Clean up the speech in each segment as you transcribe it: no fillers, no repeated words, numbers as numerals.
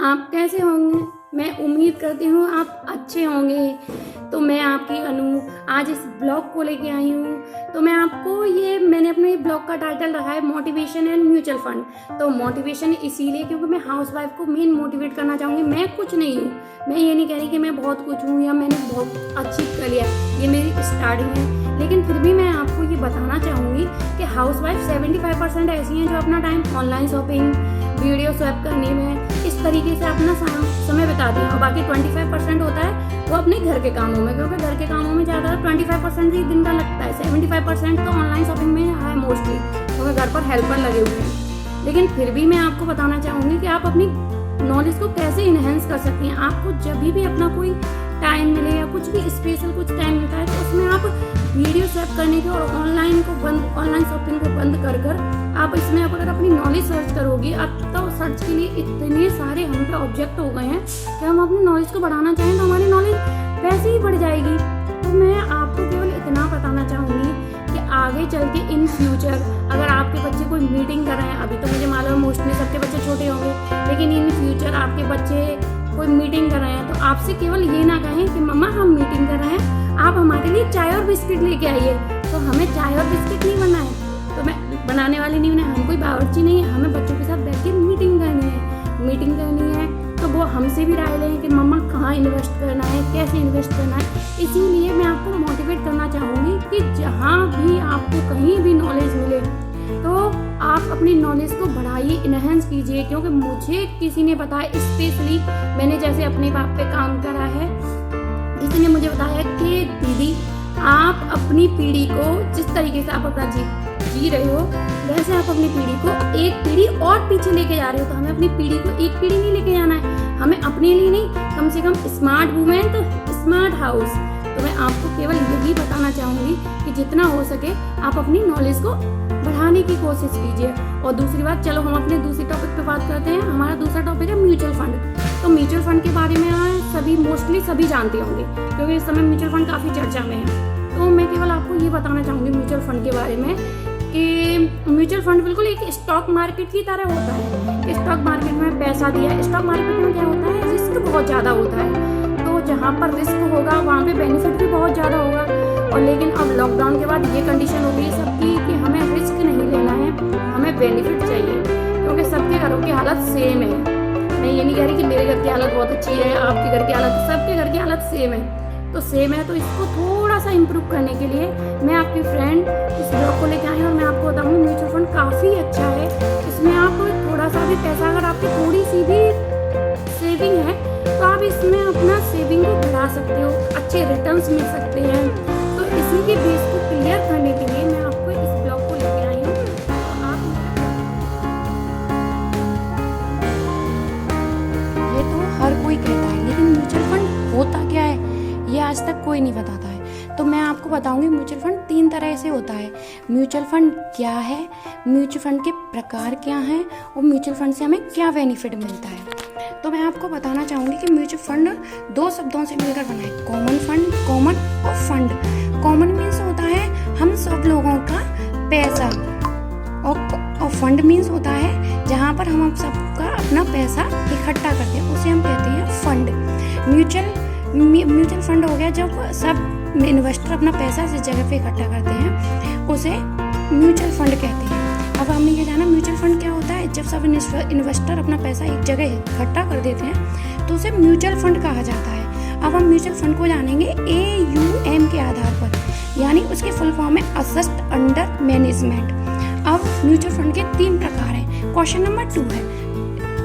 आप कैसे होंगे? मैं उम्मीद करती हूँ आप अच्छे होंगे। तो मैं आपकी अनु आज इस ब्लॉग को लेके आई हूँ। तो मैंने अपने ब्लॉग का टाइटल रखा है मोटिवेशन एंड म्यूचुअल फंड। तो मोटिवेशन इसीलिए क्योंकि मैं हाउसवाइफ को मेन मोटिवेट करना चाहूँगी। मैं कुछ नहीं हूँ, मैं ये नहीं कह रही कि मैं बहुत कुछ हूँ या मैंने बहुत अचीव कर लिया, ये मेरी स्टार्टिंग है। लेकिन फिर भी मैं आपको ये बताना चाहूँगी कि हाउसवाइफ 75% ऐसी हैं जो अपना time online shopping, video swap करने में इस तरीके से अपना समय बिताती हैं, और बाकी 25% होता है वो अपने घर के कामों में, क्योंकि घर के कामों में ज़्यादा 25% ही दिन का लगता है। 75% तो ऑनलाइन शॉपिंग में है मोस्टली, क्योंकि घर पर हेल्पर लगे हुए हैं। लेकिन फिर भी मैं आपको बताना चाहूँगी कि आप अपनी नॉलेज को कैसे इन्हेंस कर सकती हैं। आपको जब भी अपना कोई टाइम मिले या कुछ भी स्पेशल कुछ टाइम मिलता है, तो उसमें आप वीडियो स्वैप करने के और ऑनलाइन शॉपिंग को बंद कर आप इसमें अगर अपनी नॉलेज सर्च करोगी, अब तो सर्च के लिए इतने सारे हम पे ऑब्जेक्ट हो गए हैं कि हम अपनी नॉलेज को बढ़ाना चाहें तो हमारी नॉलेज वैसे ही बढ़ जाएगी। तो मैं आपको केवल इतना बताना चाहूँगी कि आगे चल के इन फ्यूचर अगर आपके बच्चे कोई मीटिंग कर रहे हैं, अभी तो मुझे मालूम है मोस्टली सबके बच्चे छोटे होंगे, लेकिन इन फ्यूचर आपके बच्चे कोई मीटिंग कर रहे हैं तो आपसे केवल ये ना कहें कि मम्मा हम मीटिंग कर रहे हैं, आप हमारे लिए चाय और बिस्किट लेके आइए। तो हमें चाय और बिस्किट नहीं बनना है, तो मैं बनाने वाली नहीं हूँ, हम कोई बावर्ची नहीं है, हमें बच्चों के साथ बैठ के मीटिंग करनी है। तो वो हमसे भी राय लें कि मम्मा कहाँ इन्वेस्ट करना है, कैसे इन्वेस्ट करना है। इसीलिए मैं आपको मोटिवेट करना चाहूँगी कि जहाँ भी आपको कहीं भी नॉलेज मिले तो आप अपनी नॉलेज को बढ़ाइए, इन्हेंस कीजिए। क्योंकि मुझे किसी ने बताया, स्पेशली मैंने जैसे अपने बाप पे काम करा है, किसी ने मुझे बताया कि दीदी आप अपनी पीढ़ी को जिस तरीके से आप अपना जी रहे हो, वैसे आप अपनी पीढ़ी को एक पीढ़ी और पीछे लेके जा रहे हो। तो हमें अपनी पीढ़ी को एक पीढ़ी नहीं लेके जाना है, हमें अपने लिए नहीं, कम से कम स्मार्ट वुमेन तो स्मार्ट हाउस। तो मैं आपको केवल यही बताना चाहूँगी कि जितना हो सके आप अपनी नॉलेज को बढ़ाने की कोशिश कीजिए। और दूसरी बात, चलो हम अपने दूसरी टॉपिक पे बात करते हैं। हमारा दूसरा टॉपिक है म्यूचुअल फंड। तो म्यूचुअल फंड के बारे में मोस्टली सभी जानते होंगे, क्योंकि इस समय म्यूचुअल फंड काफ़ी चर्चा में है। तो मैं केवल आपको ये बताना चाहूँगी म्यूचुअल फंड के बारे में कि म्यूचुअल फंड बिल्कुल एक स्टॉक मार्केट की तरह होता है। स्टॉक मार्केट में पैसा दिया, स्टॉक मार्केट में क्या होता है, रिस्क बहुत ज़्यादा होता है। तो जहाँ पर रिस्क होगा वहाँ पे बेनिफिट भी बहुत ज़्यादा होगा। और लेकिन अब लॉकडाउन के बाद ये कंडीशन हो गई है सबकी कि हमें रिस्क नहीं लेना है, हमें बेनिफिट चाहिए, क्योंकि सबके घरों की हालत सेम है। मैं ये नहीं कह रही कि मेरे घर की हालत बहुत अच्छी है, आपके घर की हालत, सबके घर की हालत सेम है। तो इसको थोड़ा सा इम्प्रूव करने के लिए मैं आपकी फ्रेंड इस ब्लॉग को लेकर आई और मैं आपको बताऊँगी म्यूचुअल फंड काफ़ी अच्छा है। इसमें आप थोड़ा सा भी पैसा, अगर आपकी थोड़ी सी भी सेविंग है तो आप इसमें अपना सेविंग को बढ़ा सकते हो, अच्छे रिटर्न्स मिल सकते हैं। तो इसी के बेस को क्लियर करने के लिए मैं आपको इस ब्लॉग को लेकर आई हूँ। ये तो हर कोई कहता है, लेकिन म्यूचुअल फंड होता क्या है ये आज तक कोई नहीं बताता है। तो मैं आपको बताऊंगी म्यूचुअल फंड 3 तरह से होता है। म्यूचुअल फंड क्या है, म्यूचुअल फंड के प्रकार क्या हैं, और म्यूचुअल फंड से हमें क्या बेनिफिट मिलता है। तो मैं आपको बताना चाहूँगी कि म्यूचुअल फंड 2 शब्दों से मिलकर बना है, कॉमन फंड, कॉमन और फंड। कॉमन मीन्स होता है हम सब लोगों का पैसा, और फंड मीन्स होता है जहाँ पर हम सबका अपना पैसा इकट्ठा करते हैं, उसे हम कहते हैं फंड। म्यूचुअल फंड हो गया जब सब इन्वेस्टर अपना पैसा जिस जगह पे इकट्ठा करते हैं, उसे म्यूचुअल फंड कहते हैं। अब हमने ये जाना म्यूचुअल फंड क्या होता है, जब सब इन्वेस्टर अपना पैसा एक जगह इकट्ठा कर देते हैं तो उसे म्यूचुअल फंड कहा जाता है। अब हम म्यूचुअल फंड को जानेंगे AUM के आधार पर, यानी उसके फुल फॉर्म है असेस्ट अंडर मैनेजमेंट। अब म्यूचुअल फंड के 3 प्रकार हैं। क्वेश्चन नंबर 2 है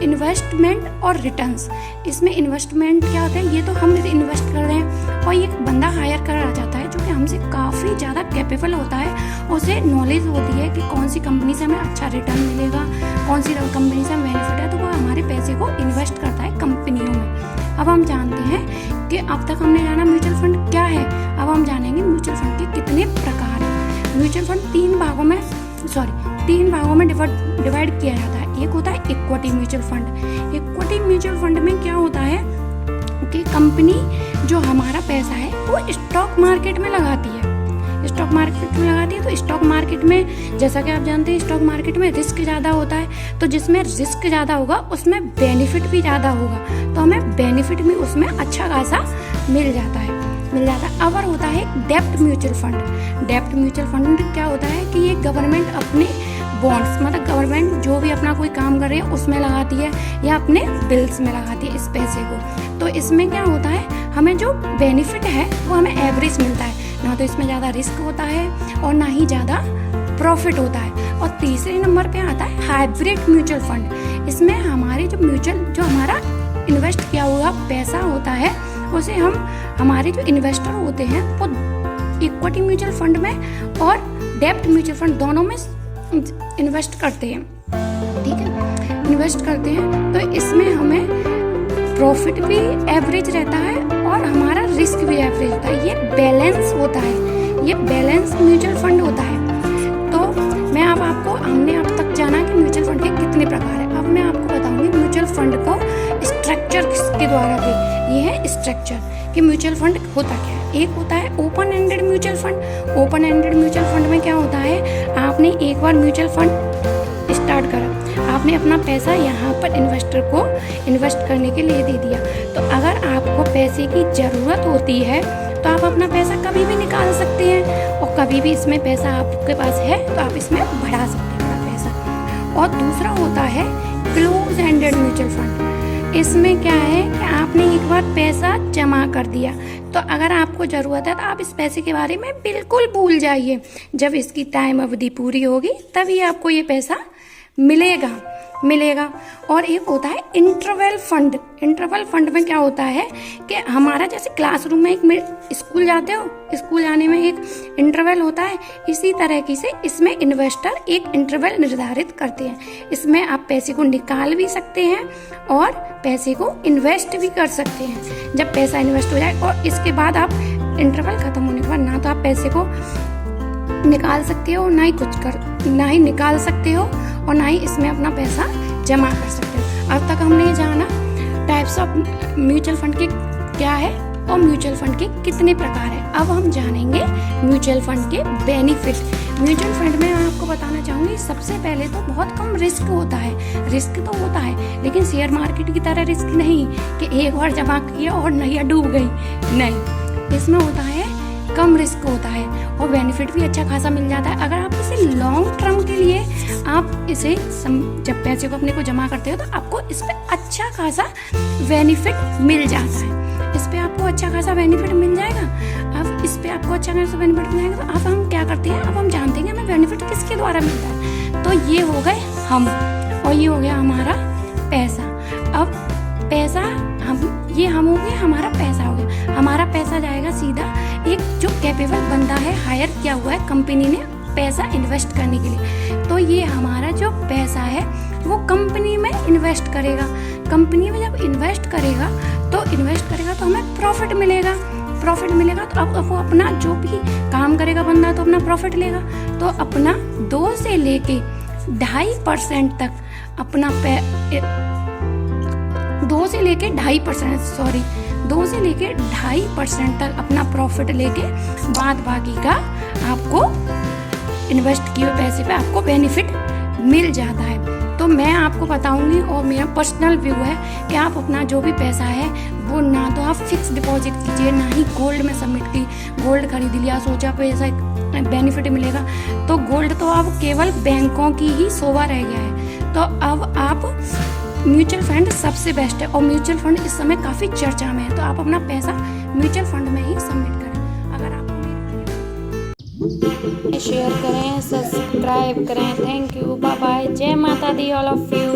इन्वेस्टमेंट और रिटर्न्स। इसमें इन्वेस्टमेंट क्या होता है, ये तो हम इन्वेस्ट कर रहे हैं और एक बंदा हायर करा जाता है जो कि हमसे काफ़ी ज़्यादा कैपेबल होता है, उसे नॉलेज होती है कि कौन सी कंपनी से हमें अच्छा रिटर्न मिलेगा, कौन सी कंपनी से हमें बेनिफिट है, तो वो हमारे पैसे को इन्वेस्ट करता है कंपनियों में। अब हम जानते हैं कि अब तक हमने जाना म्यूचुअल फंड क्या है, अब हम जानेंगे म्यूचुअल फंड के कितने प्रकार हैं। म्यूचुअल फंड 3 भागों में डिवाइड किया जाता है। एक होता है equity mutual fund. Equity mutual fund में क्या होता है कि कंपनी जो हमारा पैसा है वो स्टॉक मार्केट में लगाती है। स्टॉक मार्केट में लगाती हैं, तो स्टॉक मार्केट में जैसा कि आप जानते हैं स्टॉक मार्केट में रिस्क ज़्यादा होता है, तो जिसमें रिस्क ज़्यादा होगा उसमें बेनिफिट भी ज़्यादा होगा, तो हमें बेनिफिट भी उसमें अच्छा खासा मिल जाता है। और होता है डेब्ट म्यूचुअल फंड। डेब्ट म्यूचुअल फंड क्या होता है कि ये गवर्नमेंट अपने बॉन्ड्स, मतलब गवर्नमेंट जो भी अपना कोई काम कर रही है उसमें लगाती है या अपने बिल्स में लगाती है इस पैसे को। तो इसमें क्या होता है, हमें जो बेनिफिट है वो हमें एवरेज मिलता है, ना तो इसमें ज़्यादा रिस्क होता है और ना ही ज़्यादा प्रॉफिट होता है। और तीसरे नंबर पे आता है हाइब्रिड म्यूचुअल फंड। इसमें हमारे जो हमारा इन्वेस्ट किया हुआ पैसा होता है उसे हमारे जो इन्वेस्टर होते हैं वो इक्विटी म्यूचुअल फंड में और डेब्ट म्यूचुअल फंड दोनों में इन्वेस्ट करते हैं, ठीक है, इन्वेस्ट करते हैं। तो इसमें हमें प्रॉफिट भी एवरेज रहता है और हमारा रिस्क भी एवरेज होता है। ये बैलेंस होता है, ये बैलेंस म्यूचुअल फंड होता है। तो हमने अब तक जाना कि म्यूचुअल फंड के कितने प्रकार हैं। अब मैं आपको बताऊंगी म्यूचुअल फंड को स्ट्रक्चर के द्वारा भी। ये है स्ट्रक्चर कि म्यूचुअल फंड होता क्या है। एक होता है open ended mutual fund. Open ended mutual fund में क्या होता है, आपने एक बार म्यूचुअल फंड स्टार्ट करा, आपने अपना पैसा यहाँ पर इन्वेस्टर को इन्वेस्ट करने के लिए दे दिया। तो अगर आपको पैसे की ज़रूरत होती है तो आप अपना पैसा कभी भी निकाल सकते हैं और कभी भी इसमें पैसा आपके पास है तो आप इसमें बढ़ा सकते हैं अपना पैसा। और दूसरा होता है क्लोज एंडेड म्यूचुअल फंड। इसमें क्या है कि आपने एक बार पैसा जमा कर दिया, तो अगर आपको ज़रूरत है तो आप इस पैसे के बारे में बिल्कुल भूल जाइए। जब इसकी टाइम अवधि पूरी होगी तभी आपको ये पैसा मिलेगा। और एक होता है इंटरवल फंड। इंटरवल फंड में क्या होता है कि हमारा जैसे क्लासरूम में एक स्कूल जाते हो, स्कूल जाने में एक इंटरवल होता है, इसी तरह की से इसमें इन्वेस्टर एक इंटरवल निर्धारित करते हैं। इसमें आप पैसे को निकाल भी सकते हैं और पैसे को इन्वेस्ट भी कर सकते हैं। जब पैसा इन्वेस्ट हो जाए और इसके बाद आप इंटरवल खत्म होने के बाद ना तो आप पैसे को निकाल सकते हो, ना ही निकाल सकते हो और ना ही इसमें अपना पैसा जमा कर सकते हो। अब तक हमने जाना टाइप्स ऑफ म्यूचुअल फंड के क्या है और म्यूचुअल फंड के कितने प्रकार है। अब हम जानेंगे म्यूचुअल फंड के बेनिफिट। म्यूचुअल फंड में मैं आपको बताना चाहूँगी, सबसे पहले तो बहुत कम रिस्क होता है। रिस्क तो होता है लेकिन शेयर मार्केट की तरह रिस्क नहीं कि एक बार जमा किया और नैया डूब गई, नहीं। इसमें होता है कम रिस्क होता है और बेनिफिट भी अच्छा खासा मिल जाता है। अगर आप इसे लॉन्ग टर्म के लिए आप इसे जब पैसे को अपने को जमा करते हो तो आपको इस पे अच्छा खासा बेनिफिट मिल जाता है। इस पे आपको अच्छा खासा बेनिफिट मिल जाएगा। अब इस पे आपको अच्छा खासा बेनिफिट मिल जाएगा तो अब हम क्या करते हैं, अब हम जानते हैं हमें बेनिफिट किसके द्वारा मिलता है। तो ये हो गए हम और ये हो गया हमारा पैसा। अब पैसा हम हो गया, हमारा पैसा हो गया। हमारा पैसा जाएगा सीधा एक जो कैपेबल बंदा है, हायर किया हुआ है कंपनी ने पैसा इन्वेस्ट करने के लिए। तो ये हमारा जो पैसा है वो कंपनी में इन्वेस्ट करेगा। कंपनी में जब इन्वेस्ट करेगा तो हमें प्रॉफिट मिलेगा। तो अब वो अपना जो भी काम करेगा बंदा तो अपना प्रॉफिट लेगा। तो अपना 2 से लेके 2.5% तक अपना 2 से लेके 2.5% तक अपना प्रॉफिट लेके बाद बाकी का आपको इन्वेस्ट किए पैसे पे आपको बेनिफिट मिल जाता है। तो मैं आपको बताऊंगी और मेरा पर्सनल व्यू है कि आप अपना जो भी पैसा है वो ना तो आप फिक्स डिपॉजिट कीजिए, ना ही गोल्ड में सबमिट की। गोल्ड खरीद लिया, सोचा पैसा बेनिफिट मिलेगा, तो गोल्ड तो अब केवल बैंकों की ही शोभा रह गया है। तो अब आप म्यूचुअल फंड सबसे बेस्ट है और म्यूचुअल फंड इस समय काफ़ी चर्चा में है। तो आप अपना पैसा म्यूचुअल फंड में ही सबमिट करें। अगर आपको शेयर करें, सब्सक्राइब करें। थैंक यू, बाय बाय, जय माता दी ऑल ऑफ यू।